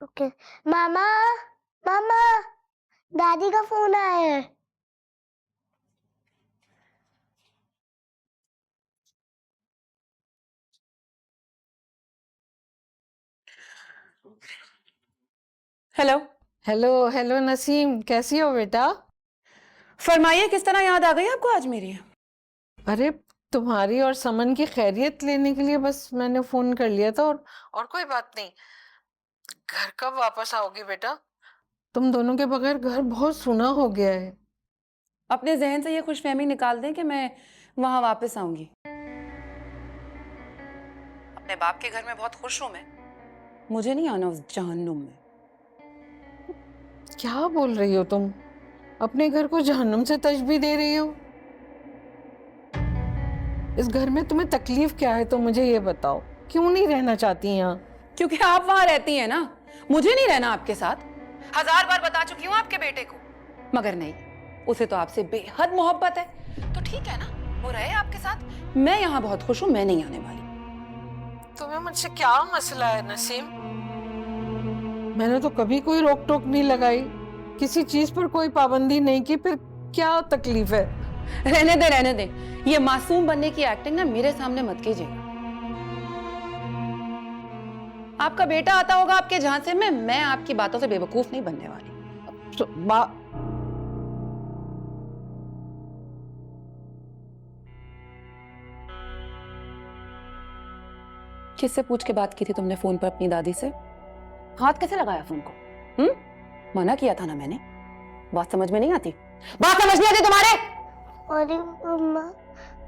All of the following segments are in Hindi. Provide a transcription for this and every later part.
ओके। मामा, मामा, दादी का फोन आया है। हेलो। हेलो हेलो नसीम, कैसी हो बेटा? फरमाइए, किस तरह याद आ गई आपको आज मेरी? अरे, तुम्हारी और समन की खैरियत लेने के लिए बस मैंने फोन कर लिया था। और कोई बात नहीं। घर कब वापस आओगी बेटा? तुम दोनों के बगैर घर बहुत सूना हो गया है। अपने जहन से ये खुशफहमी निकाल दें कि मैं वहां वापस आऊंगी। अपने बाप के घर में बहुत खुश हूं मैं। मुझे नहीं आना उस जहन्नुम में। क्या बोल रही हो तुम? अपने घर को जहन्नुम से तशबीह दे रही हो? इस घर में तुम्हें तकलीफ क्या है तो मुझे ये बताओ। क्यों नहीं रहना चाहती यहाँ? क्योंकि आप वहां रहती हैं ना। मुझे नहीं रहना आपके साथ। 1000 बार बता चुकी हूं आपके बेटे को। मगर नहीं, उसे तो आपसे बेहद मोहब्बत है। तो ठीक है ना, वो रहे आपके साथ। मैं यहाँ बहुत खुश हूं, मैं नहीं आने वाली। तुम्हें मुझसे क्या मसला है नसीम? मैंने तो कभी कोई रोक टोक नहीं लगाई, किसी चीज पर कोई पाबंदी नहीं की, फिर क्या तकलीफ है? रहने दे, रहने दे। ये मासूम बनने की एक्टिंग ना मेरे सामने मत कीजिएगा। आपका बेटा आता होगा आपके झांसे में, मैं आपकी बातों से बेवकूफ नहीं बनने वाली। तो बा किससे पूछ के बात की थी तुमने फोन पर अपनी दादी से? हाथ कैसे लगाया फोन को? मना किया था ना मैंने। बात समझ में नहीं आती? बात समझ नहीं आती तुम्हारे? अरे मम्मा,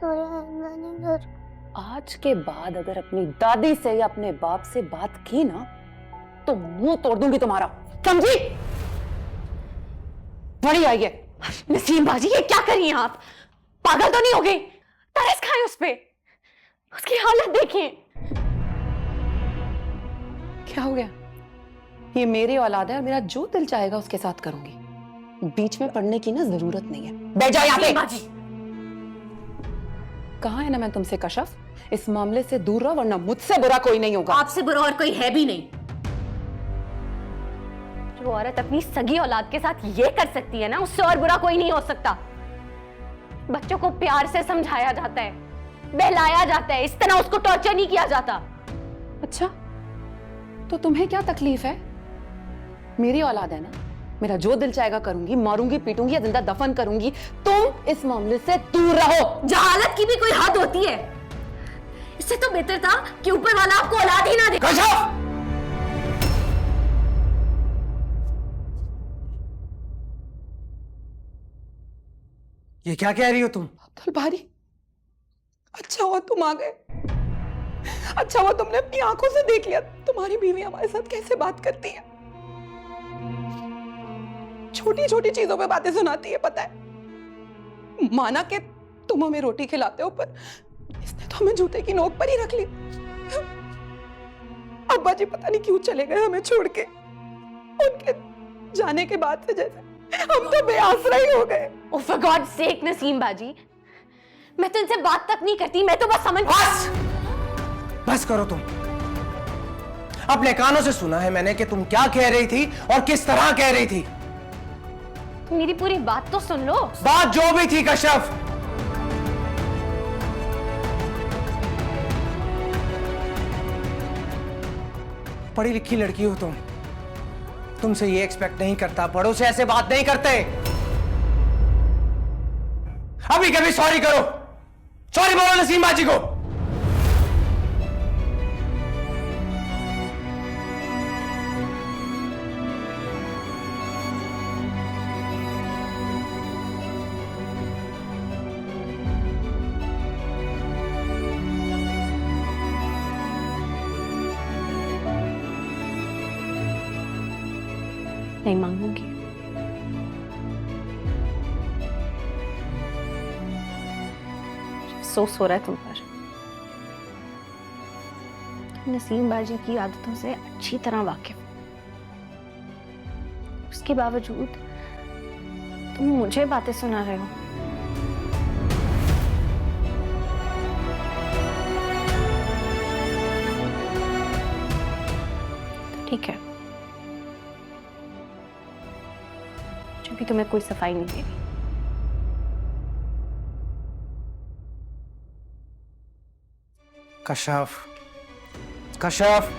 नानी घर। आज के बाद अगर अपनी दादी से या अपने बाप से बात की ना तो मुंह तोड़ दूंगी तुम्हारा, समझी? बड़ी आई है। नसीम बाजी, ये क्या कर रही हैं आप? पागल तो नहीं हो गई? तरस खाए उस पे। उसकी हालत देखिए। क्या हो गया? ये मेरी औलाद है और मेरा जो दिल चाहेगा उसके साथ करूंगी। बीच में पड़ने की ना जरूरत नहीं है। बैठ जाओ यहाँ पे। कहा है ना मैं तुमसे कशफ, इस मामले से दूर रहो वरना मुझसे बुरा कोई नहीं होगा। आपसे बुरा और कोई है भी नहीं। जो औरत अपनी सगी औलाद के साथ ये कर सकती है ना, उससे और बुरा कोई नहीं हो सकता। बच्चों को प्यार से समझाया जाता है, बहलाया जाता है, इस तरह उसको टॉर्चर नहीं किया जाता। अच्छा, तो तुम्हें क्या तकलीफ है? मेरी औलाद है ना, मेरा जो दिल चाहेगा करूंगी, मारूंगी, पीटूंगी या जिंदा दफन करूंगी। तुम इस मामले से दूर रहो। जहालत की भी कोई हद होती है। इससे तो बेहतर था कि ऊपर वाला आपको औलाद ही ना दे। ये क्या कह रही हो तुम? अब्दुल बारी, अच्छा हुआ तुम आ गए। अच्छा हुआ तुमने अपनी आंखों से देख लिया तुम्हारी बीवी हमारे साथ कैसे बात करती है। छोटी छोटी चीजों पे बातें सुनाती है, पता है। माना कि तुम हमें रोटी खिलाते हो, पर इसने तो हमें जूते की नोक पर ही रख ली। अब्बा जी पता नहीं क्यों चले गए हमें छोड़ के। उनके जाने के बाद से जैसे हम तो बेआसरा ही हो गए। Oh, for God's sake, Naseem बाजी, मैं तो इनसे बात तक नहीं करती। मैं तो बस समझ। बस करो तुम। अपने कानों से सुना है मैंने कि तुम क्या कह रही थी और किस तरह कह रही थी। मेरी पूरी बात तो सुन लो। बात जो भी थी कशफ, पढ़ी लिखी लड़की हो तुम। तुमसे ये एक्सपेक्ट नहीं करता, बड़ों से ऐसे बात नहीं करते। अभी कभी सॉरी करो, सॉरी बोलो नसीम बाजी को। नहीं मांगूंगी। अफसोस हो रहा है तुम पर। तुम नसीम बाजी की आदतों से अच्छी तरह वाकिफ हो। उसके बावजूद तुम मुझे बातें सुना रहे हो। तो ठीक है, क्योंकि तुम्हें कोई सफाई नहीं दे रही। कशाफ, कशाफ,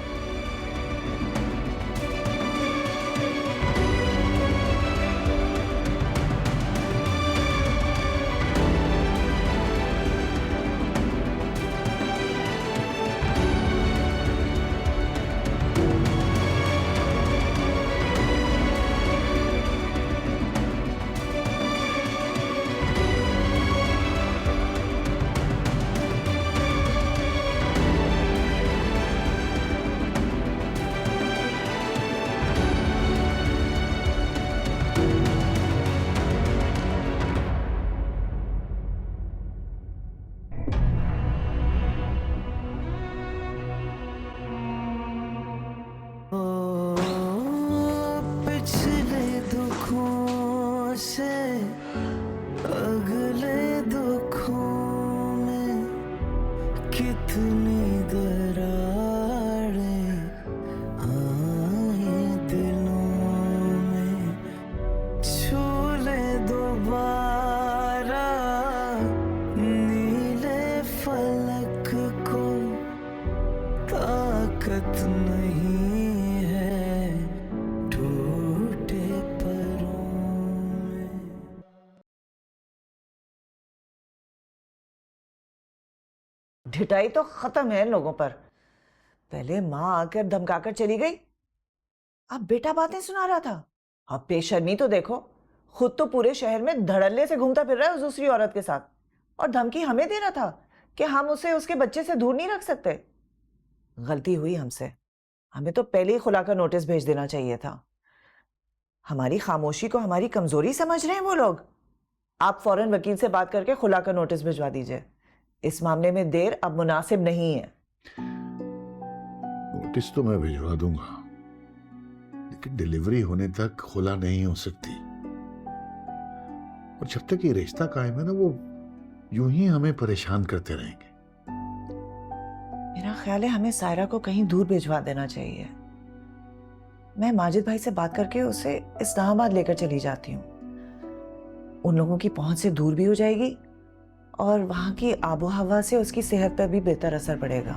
पिछले दुखों से अगले दुखों में कितनी दरारें आई दिलों में, छू ले दोबारा नीले फलक को, ताकत नहीं है टूटे परों में। ढिठाई तो खत्म है इन लोगों पर। पहले माँ आकर धमकाकर चली गई, अब बेटा बातें सुना रहा था। अब बेशर्मी तो देखो, खुद तो पूरे शहर में धड़ल्ले से घूमता फिर रहा है उस दूसरी औरत के साथ, और धमकी हमें दे रहा था कि हम उसे उसके बच्चे से दूर नहीं रख सकते। गलती हुई हमसे, हमें तो पहले ही खुला कर नोटिस भेज देना चाहिए था। हमारी खामोशी को हमारी कमजोरी समझ रहे हैं वो लोग। आप फौरन वकील से बात करके खुला कर नोटिस भिजवा दीजिए। इस मामले में देर अब मुनासिब नहीं है। नोटिस तो मैं भिजवा दूंगा, लेकिन डिलीवरी होने तक खुला नहीं हो सकती। और जब तक ये रिश्ता कायम है ना, वो यूं ही हमें परेशान करते रहेंगे। मेरा ख्याल है हमें सायरा को कहीं दूर भिजवा देना चाहिए। मैं माजिद भाई से बात करके उसे इस्लामाबाद लेकर चली जाती हूँ। उन लोगों की पहुंच से दूर भी हो जाएगी और वहां की आबो हवा से उसकी सेहत पर भी बेहतर असर पड़ेगा।